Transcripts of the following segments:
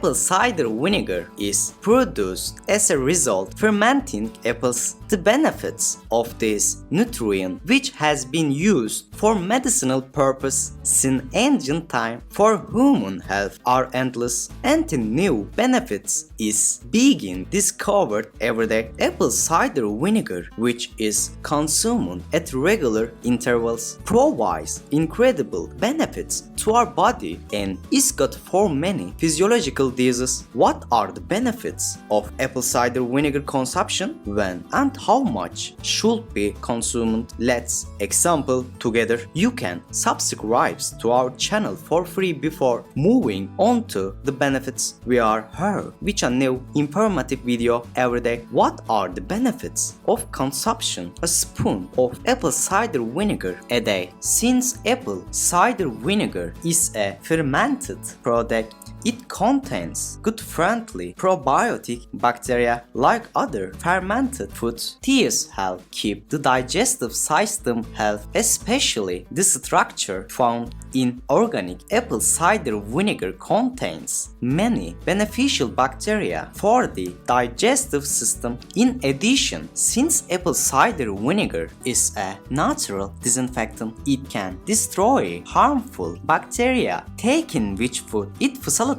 apple cider vinegar is produced as a result fermenting apples. The benefits of this nutrient, which has been used for medicinal purpose since ancient time for human health, are endless, and the new benefits is being discovered every day. Apple cider vinegar, which is consumed at regular intervals, provides incredible benefits to our body and is good for many physiological diseases. What are the benefits of apple cider vinegar consumption? When and how much should be consumed? Let's example together. You can subscribe to our channel for free before moving on to the benefits. We are here with a new informative video every day. What are the benefits of consumption? A spoon of apple cider vinegar a day. Since apple cider vinegar is a fermented product, it contains gut-friendly probiotic bacteria like other fermented foods. These help keep the digestive system healthy, especially the structure found in organic apple cider vinegar contains many beneficial bacteria for the digestive system. In addition, since apple cider vinegar is a natural disinfectant, it can destroy harmful bacteria taken with food. It facilitates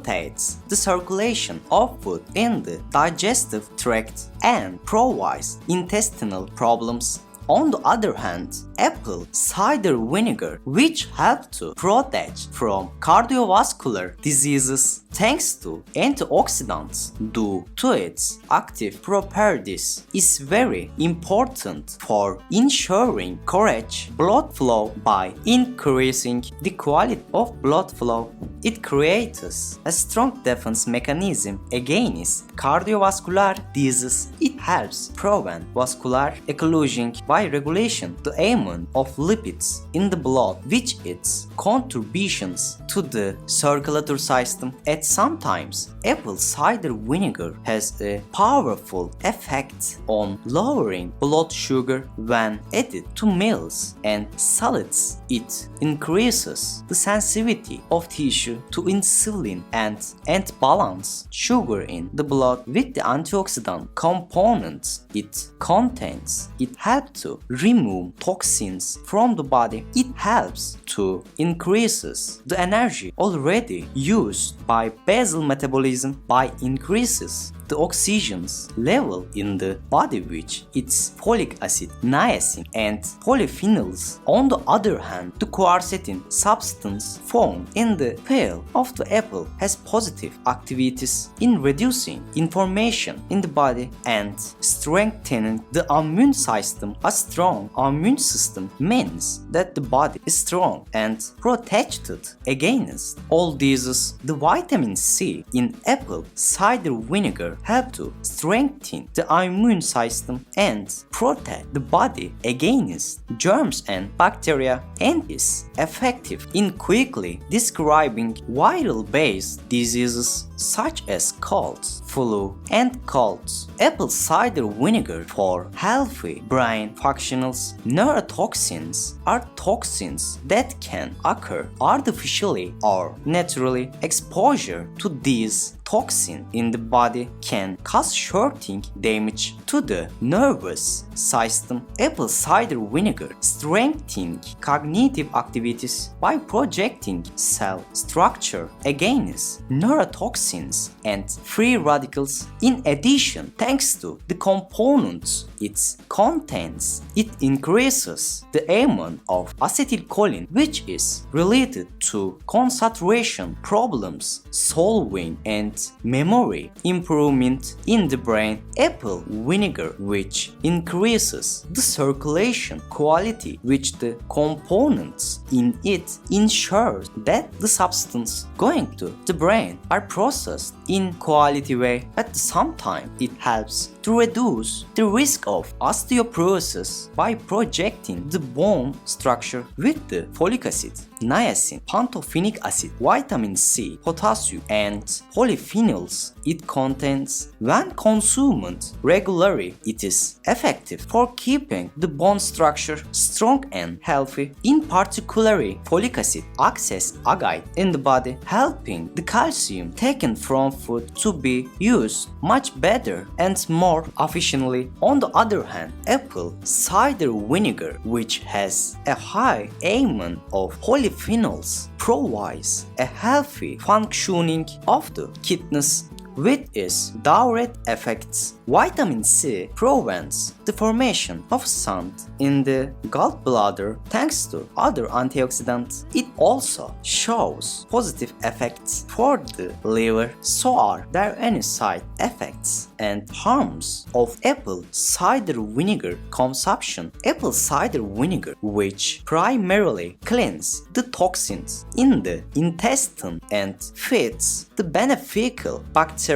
the circulation of food in the digestive tract and provides intestinal problems. On the other hand, apple cider vinegar, which helps to protect from cardiovascular diseases thanks to antioxidants due to its active properties, is very important for ensuring correct blood flow by increasing the quality of blood flow. It creates a strong defense mechanism against cardiovascular disease. It helps prevent vascular occlusion by regulation the amount of lipids in the blood, which its contributions to the circulatory system. At sometimes, apple cider vinegar has a powerful effect on lowering blood sugar when added to meals and salads. It increases the sensitivity of tissue to insulin and balance sugar in the blood with the antioxidant components it contains. It helps to remove toxins from the body. It helps to increases the energy already used by basal metabolism by increases the oxygen's level in the body, which its folic acid, niacin and polyphenols. On the other hand, the quercetin substance found in the peel of the apple has positive activities in reducing inflammation in the body and strengthening the immune system. A strong immune system means that the body is strong and protected against all diseases. The vitamin C in apple cider vinegar help to strengthen the immune system and protect the body against germs and bacteria, and is effective in quickly describing viral-based diseases such as colds, flu, and colds. Apple cider vinegar for healthy brain functions. Neurotoxins are toxins that can occur artificially or naturally. Exposure to these toxin in the body can cause short-term damage to the nervous system. Apple cider vinegar strengthens cognitive activities by projecting cell structure against neurotoxins and free radicals. In addition, thanks to the components it contains, it increases the amount of acetylcholine, which is related to concentration problems, solving, and memory improvement in the brain. Apple vinegar, which increases the circulation quality, which the components in it ensures that the substance going to the brain are processed in quality way. At the same time, it helps to reduce the risk of osteoporosis by projecting the bone structure with the folic acid, niacin, pantothenic acid, vitamin C, potassium, and polyphenols it contains. When consumed regularly, it is effective for keeping the bone structure strong and healthy. In particular, folic acid acts as agate in the body, helping the calcium taken from food to be used much better and more efficiently. On the other hand, apple cider vinegar, which has a high amount of polyphenols, provides a healthy functioning of the kidneys. With its direct effects, vitamin C prevents the formation of sand in the gallbladder thanks to other antioxidants. It also shows positive effects for the liver. So are there any side effects and harms of apple cider vinegar consumption? Apple cider vinegar, which primarily cleans the toxins in the intestine and feeds the beneficial bacteria,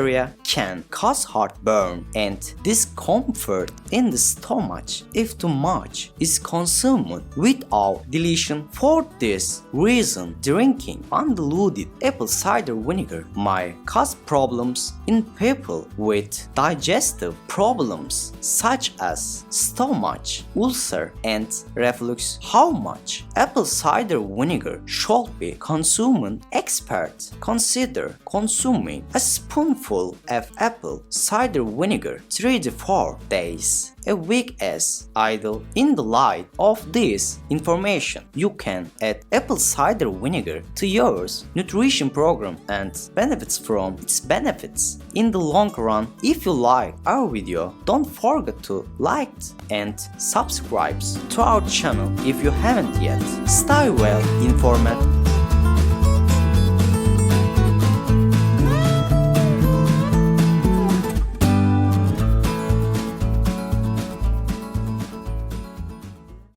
can cause heartburn and discomfort in the stomach if too much is consumed without dilution. For this reason, drinking undiluted apple cider vinegar might cause problems in people with digestive problems such as stomach ulcer and reflux. How much apple cider vinegar should be consumed? Experts consider consuming a spoonful of apple cider vinegar 3 to 4 days a week as ideal. In the light of this information, you can add apple cider vinegar to your nutrition program and benefits from its benefits in the long run. If you like our video, don't forget to like and subscribe to our channel if you haven't yet. Stay well informed.